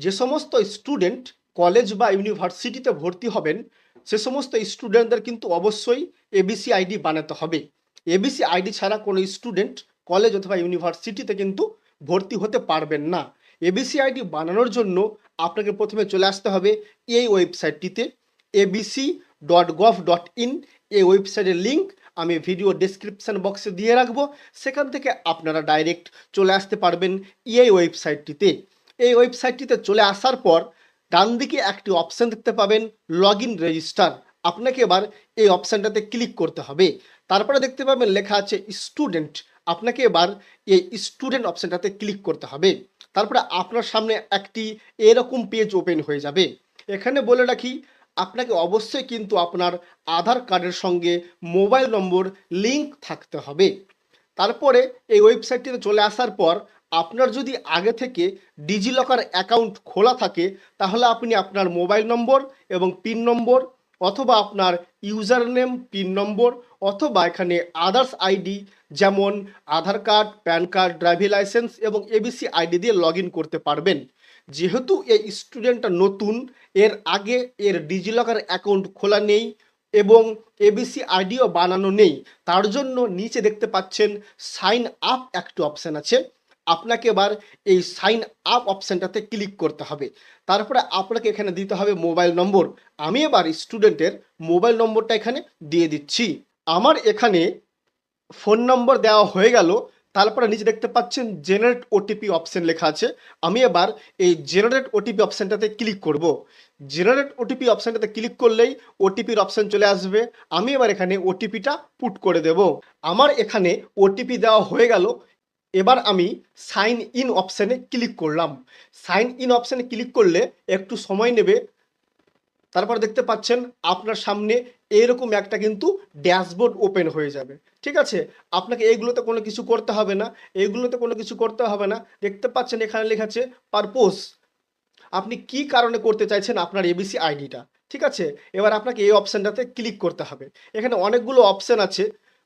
যে সমস্ত student college বা ইউনিভার্সিটিতে ভর্তি হবেন সে সমস্ত স্টুডেন্টদের কিন্তু অবশ্যই এবিসি আইডি বানাতে হবে। এবিসি আইডি ছাড়া কোনো স্টুডেন্ট কলেজ অথবা ইউনিভার্সিটিতে কিন্তু ভর্তি হতে পারবেন না। এবিসি আইডি বানানোর জন্য আপনাকে প্রথমে চলে আসতে হবে এই ওয়েবসাইটটিতে abc.gov.in। এই ওয়েবসাইটের লিঙ্ক আমি ভিডিও ডেসক্রিপশন বক্সে দিয়ে রাখবো, সেখান থেকে আপনারা ডাইরেক্ট চলে আসতে পারবেন এই ওয়েবসাইটটিতে। এই ওয়েবসাইটটিতে চলে আসার পর ডান দিকে একটি অপশান দেখতে পাবেন লগ ইন রেজিস্টার। আপনাকে এবার এই অপশানটাতে ক্লিক করতে হবে। তারপরে দেখতে পাবেন লেখা আছে স্টুডেন্ট। আপনাকে এবার এই স্টুডেন্ট অপশানটাতে ক্লিক করতে হবে। তারপরে আপনার সামনে একটি এরকম পেজ ওপেন হয়ে যাবে। এখানে বলে রাখি, আপনাকে অবশ্যই কিন্তু আপনার আধার কার্ডের সঙ্গে মোবাইল নম্বর লিঙ্ক থাকতে হবে। তারপরে এই ওয়েবসাইটটিতে চলে আসার পর আপনার যদি আগে থেকে ডিজিলকার অ্যাকাউন্ট খোলা থাকে তাহলে আপনি আপনার মোবাইল নম্বর এবং পিন নম্বর অথবা আপনার ইউজার নেম, পিন নম্বর অথবা এখানে আদার্স আইডি যেমন Aadhaar card, PAN card, driving licence এবং এবিসি আইডি দিয়ে লগ ইন করতে পারবেন। যেহেতু এই স্টুডেন্টটা নতুন, এর আগে এর ডিজিলকার অ্যাকাউন্ট খোলা নেই এবং এবিসি আইডিও বানানো নেই, তার জন্য নিচে দেখতে পাচ্ছেন সাইন আপ একটি অপশান আছে। আপনাকে এবার এই সাইন আপ অপশানটাতে ক্লিক করতে হবে। তারপরে আপনাকে এখানে দিতে হবে মোবাইল নম্বর। আমি এবার স্টুডেন্টের মোবাইল নম্বরটা এখানে দিয়ে দিচ্ছি। আমার এখানে ফোন নম্বর দেওয়া হয়ে গেল। তারপরে নিচে দেখতে পাচ্ছেন জেনারেট ওটিপি অপশান লেখা আছে। আমি এবার এই জেনারেট ওটিপি অপশানটাতে ক্লিক করব। জেনারেট ওটিপি অপশানটাতে ক্লিক করলেই ওটিপির অপশান চলে আসবে। আমি এবার এখানে ওটিপিটা পুট করে দেব। আমার এখানে ওটিপি দেওয়া হয়ে গেল। এবার আমি সাইন ইন অপশানে ক্লিক করলাম। সাইন ইন অপশানে ক্লিক করলে একটু সময় নেবে। তারপর দেখতে পাচ্ছেন আপনার সামনে এরকম একটা কিন্তু ড্যাশবোর্ড ওপেন হয়ে যাবে। ঠিক আছে, আপনাকে এইগুলোতে কোনো কিছু করতে হবে না, এইগুলোতে কোনো কিছু করতে হবে না। দেখতে পাচ্ছেন এখানে লেখা আছে পারপোজ। আপনি কি কারণে করতে চাইছেন আপনার এবিসি আইডিটা। ঠিক আছে, এবার আপনাকে এই অপশানটাতে ক্লিক করতে হবে। এখানে অনেকগুলো অপশান আছে,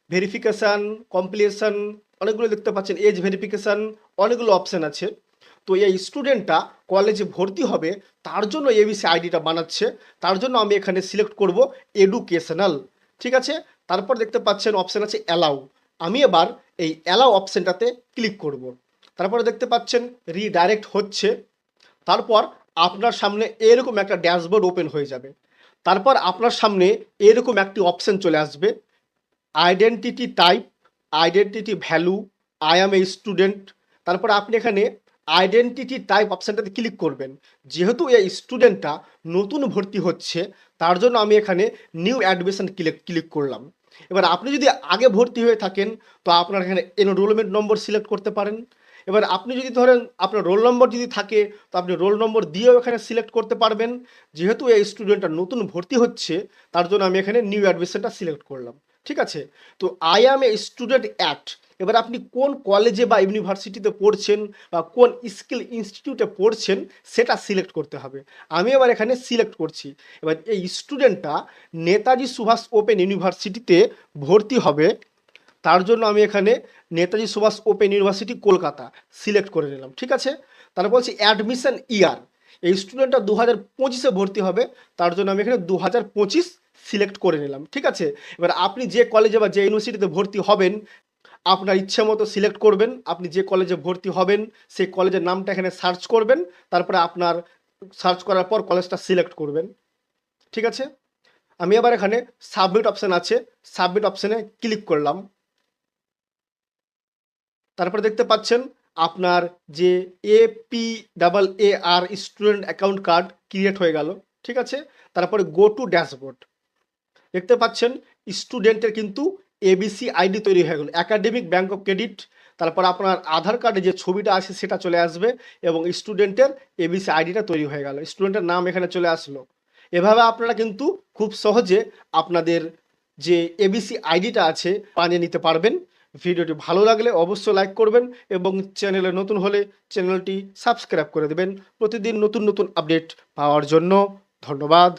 ভেরিফিকেশান, কমপ্লিশন, অনেকগুলো দেখতে পাচ্ছেন, এজ ভেরিফিকেশান, অনেকগুলো অপশান আছে। তো এই স্টুডেন্টটা কলেজে ভর্তি হবে তার জন্য এবিসি আইডিটা বানাচ্ছে। তার জন্য আমি এখানে সিলেক্ট করব এডুকেশনাল। ঠিক আছে, তারপর দেখতে পাচ্ছেন অপশান আছে অ্যালাউ। আমি এবার এই অ্যালাউ অপশানটাতে ক্লিক করব। তারপরে দেখতে পাচ্ছেন রিডাইরেক্ট হচ্ছে। তারপর আপনার সামনে এরকম একটা ড্যাশবোর্ড ওপেন হয়ে যাবে। তারপর আপনার সামনে এরকম একটি অপশান চলে আসবে, identity type, identity value, I am a student. তারপর আপনি এখানে আইডেন্টিটি টাইপ অপশানটাতে ক্লিক করবেন। যেহেতু এই স্টুডেন্টটা নতুন ভর্তি হচ্ছে তার জন্য আমি এখানে নিউ অ্যাডমিশন ক্লিক করলাম। এবার আপনি যদি আগে ভর্তি হয়ে থাকেন তো আপনার এখানে এনরোলমেন্ট নম্বর সিলেক্ট করতে পারেন। এবার আপনি যদি ধরেন আপনার রোল নম্বর যদি থাকে তো আপনি রোল নম্বর দিয়েও এখানে সিলেক্ট করতে পারবেন। যেহেতু এই স্টুডেন্টটা নতুন ভর্তি হচ্ছে তার জন্য আমি এখানে নিউ অ্যাডমিশনটা সিলেক্ট করলাম। ঠিক আছে, তো I am a student at, এবার আপনি কোন কলেজে বা ইউনিভার্সিটিতে পড়ছেন বা কোন স্কিল ইনস্টিটিউটে পড়ছেন সেটা সিলেক্ট করতে হবে। আমি এবার এখানে সিলেক্ট করছি। এবার এই স্টুডেন্টটা নেতাজি সুভাষ ওপেন ইউনিভার্সিটিতে ভর্তি হবে, তার জন্য আমি এখানে Netaji Subhash Open University Kolkata select করে নিলাম। ঠিক আছে, তারপর বলছি অ্যাডমিশন ইয়ার, এই স্টুডেন্টটা 2025-এ ভর্তি হবে তার জন্য আমি এখানে 2025 সিলেক্ট করে নিলাম। ঠিক আছে, এবার আপনি যে কলেজে বা যে ইউনিভার্সিটিতে ভর্তি হবেন আপনার ইচ্ছে মতো সিলেক্ট করবেন। আপনি যে কলেজে ভর্তি হবেন সেই কলেজের নামটা এখানে সার্চ করবেন, তারপরে আপনার সার্চ করার পর কলেজটা সিলেক্ট করবেন। ঠিক আছে, আমি আবার এখানে সাবমিট অপশান আছে, সাবমিট অপশানে ক্লিক করলাম। তারপরে দেখতে পাচ্ছেন আপনার যে APAAR student account card create হয়ে গেল। ঠিক আছে, তারপরে গো টু ড্যাশবোর্ড। দেখতে পাচ্ছেন স্টুডেন্টের কিন্তু এবিসি আইডি তৈরি হয়ে গেল, একাডেমিক ব্যাংক অফ ক্রেডিট। তারপর আপনার আধার কার্ডে যে ছবিটা আছে সেটা চলে আসবে এবং স্টুডেন্টের এবিসি আইডিটা তৈরি হয়ে গেল, স্টুডেন্টের নাম এখানে চলে আসলো। এভাবে আপনারা কিন্তু খুব সহজে আপনাদের যে এবিসি আইডিটা আছে বানিয়ে নিতে পারবেন। ভিডিওটি ভালো লাগলে অবশ্যই লাইক করবেন এবং চ্যানেলে নতুন হলে চ্যানেলটি সাবস্ক্রাইব করে দেবেন প্রতিদিন নতুন নতুন আপডেট পাওয়ার জন্য। ধন্যবাদ।